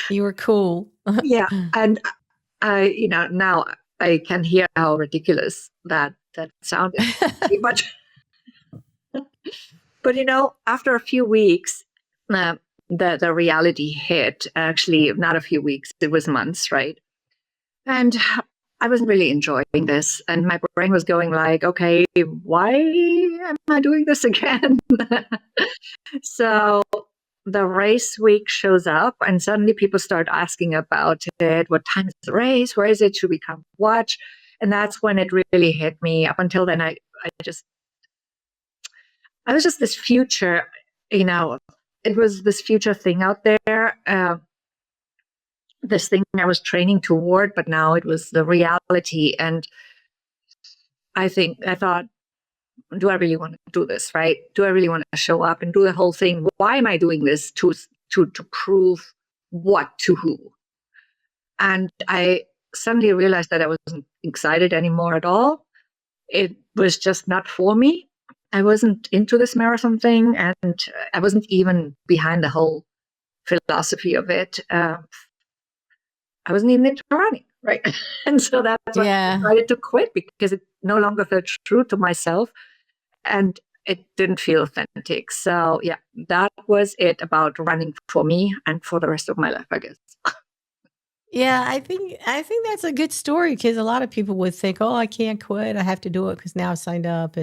S2: You were cool.
S1: Yeah. And now I can hear how ridiculous that sounded. But after a few weeks, the reality hit. Actually, not a few weeks, it was months, right? And I wasn't really enjoying this. And my brain was going like, okay, why am I doing this again? So the race week shows up, and suddenly people start asking about it. What time is the race? Where is it? Should we come watch? And that's when it really hit me. Up until then, I was just this future, it was this future thing out there. This thing I was training toward, but now it was the reality. And I thought, do I really want to do this, right? Do I really want to show up and do the whole thing? Why am I doing this? To prove what to who? And I suddenly realized that I wasn't excited anymore at all. It was just not for me. I wasn't into this marathon thing, and I wasn't even behind the whole philosophy of it. I wasn't even into running, right? And so that's why I decided to quit, because it no longer felt true to myself and it didn't feel authentic. So yeah, that was it about running for me and for the rest of my life, I guess.
S2: Yeah, I think that's a good story, because a lot of people would think, "Oh, I can't quit. I have to do it because now I've signed up."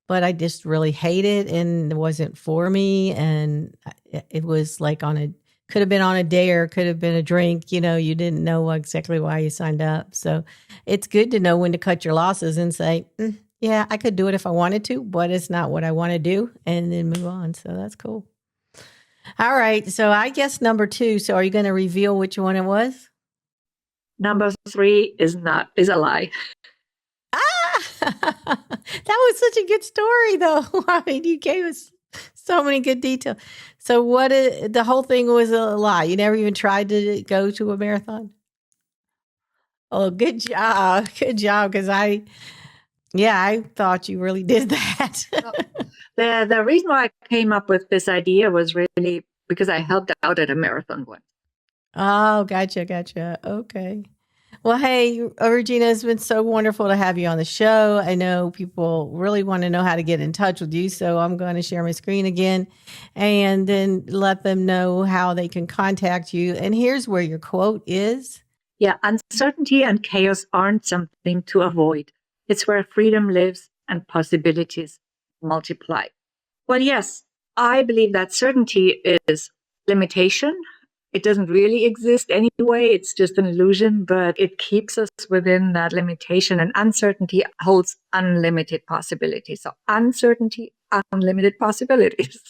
S2: But I just really hate it, and it wasn't for me. And it was like could have been on a dare, could have been a drink. You didn't know exactly why you signed up. So it's good to know when to cut your losses and say, yeah, I could do it if I wanted to, but it's not what I want to do, and then move on. So that's cool. All right. So I guess number 2. So are you going to reveal which one it was?
S1: Number 3 is a lie.
S2: That was such a good story, though. I mean, you gave us so many good details. So the whole thing was a lie. You never even tried to go to a marathon? Oh, good job. Good job. Because I thought you really did that.
S1: The reason why I came up with this idea was really because I helped out at a marathon once.
S2: Oh, gotcha. Okay. Well, hey, Regina, it's been so wonderful to have you on the show. I know people really want to know how to get in touch with you, so I'm going to share my screen again and then let them know how they can contact you. And here's where your quote is.
S1: Yeah, uncertainty and chaos aren't something to avoid. It's where freedom lives and possibilities multiply. Well, yes, I believe that certainty is limitation it doesn't really exist anyway. It's just an illusion, but it keeps us within that limitation, and uncertainty holds unlimited possibilities. So uncertainty, unlimited possibilities.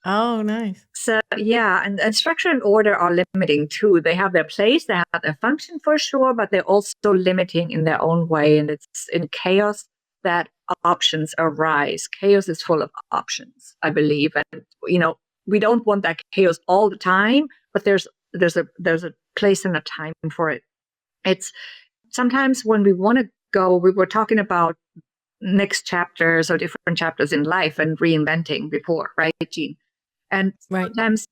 S2: Oh, nice.
S1: So yeah, and structure and order are limiting too. They have their place, they have their function for sure, but they're also limiting in their own way. And it's in chaos that options arise. Chaos is full of options, I believe. And we don't want that chaos all the time, but there's a place and a time for it. It's sometimes when we want to go, we were talking about next chapters or different chapters in life and reinventing before, right, Jeanne? And sometimes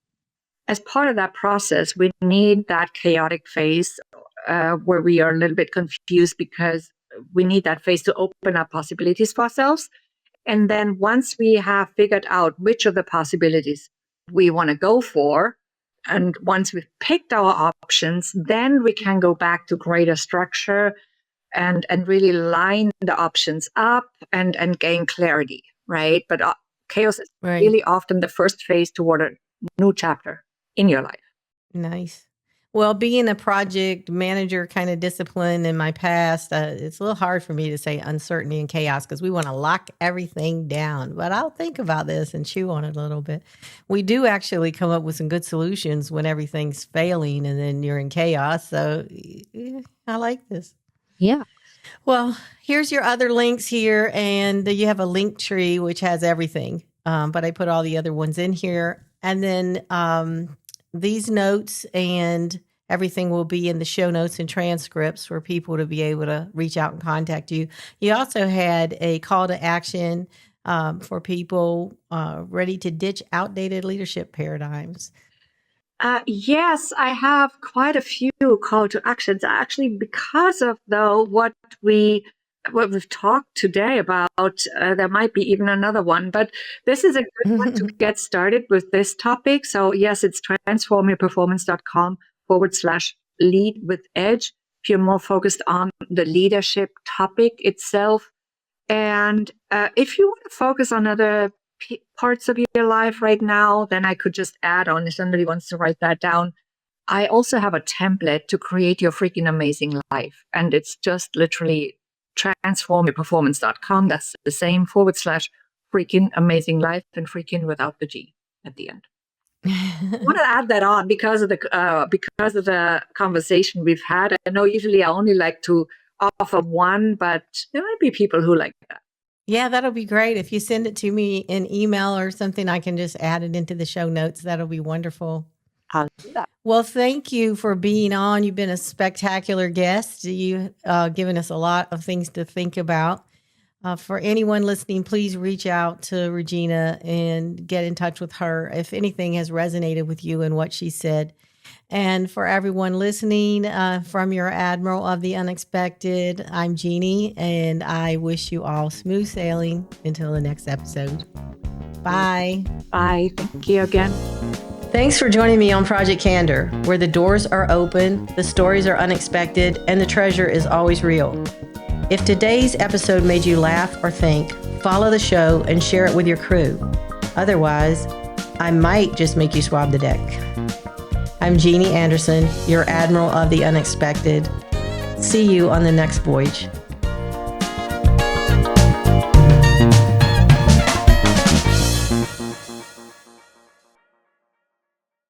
S1: as part of that process, we need that chaotic phase where we are a little bit confused, because we need that phase to open up possibilities for ourselves. And then once we have figured out which of the possibilities we want to go for, and once we've picked our options, then we can go back to greater structure and really line the options up and gain clarity, right? But chaos is really often the first phase toward a new chapter in your life.
S2: Nice. Well, being a project manager kind of discipline in my past, it's a little hard for me to say uncertainty and chaos because we want to lock everything down. But I'll think about this and chew on it a little bit. We do actually come up with some good solutions when everything's failing and then you're in chaos. So I like this.
S1: Yeah.
S2: Well, here's your other links here. And you have a link tree, which has everything. But I put all the other ones in here. And then these notes and everything will be in the show notes and transcripts for people to be able to reach out and contact you. You also had a call to action for people ready to ditch outdated leadership paradigms.
S1: Yes, I have quite a few call to actions, actually, because of what we've talked today about. There might be even another one, but this is a good one to get started with this topic. So yes, it's transformyourperformance.com/lead with edge. If you're more focused on the leadership topic itself. And if you want to focus on other parts of your life right now, then I could just add on, if somebody wants to write that down. I also have a template to create your freaking amazing life. And it's just literally transformyourperformance.com. That's the same /freaking amazing life, and freaking without the G at the end. I want to add that on because of the conversation we've had. I know usually I only like to offer one, but there might be people who like that.
S2: Yeah, that'll be great. If you send it to me in email or something, I can just add it into the show notes. That'll be wonderful.
S1: I'll do that.
S2: Well, thank you for being on. You've been a spectacular guest. You've given us a lot of things to think about. For anyone listening, please reach out to Regina and get in touch with her if anything has resonated with you and what she said. And for everyone listening, from your Admiral of the Unexpected, I'm Jeannie, and I wish you all smooth sailing until the next episode. Bye.
S1: Bye. Thank you again.
S2: Thanks for joining me on Project Candor, where the doors are open, the stories are unexpected, and the treasure is always real. If today's episode made you laugh or think, follow the show and share it with your crew. Otherwise, I might just make you swab the deck. I'm Jeanne Andersen, your Admiral of the Unexpected. See you on the next voyage.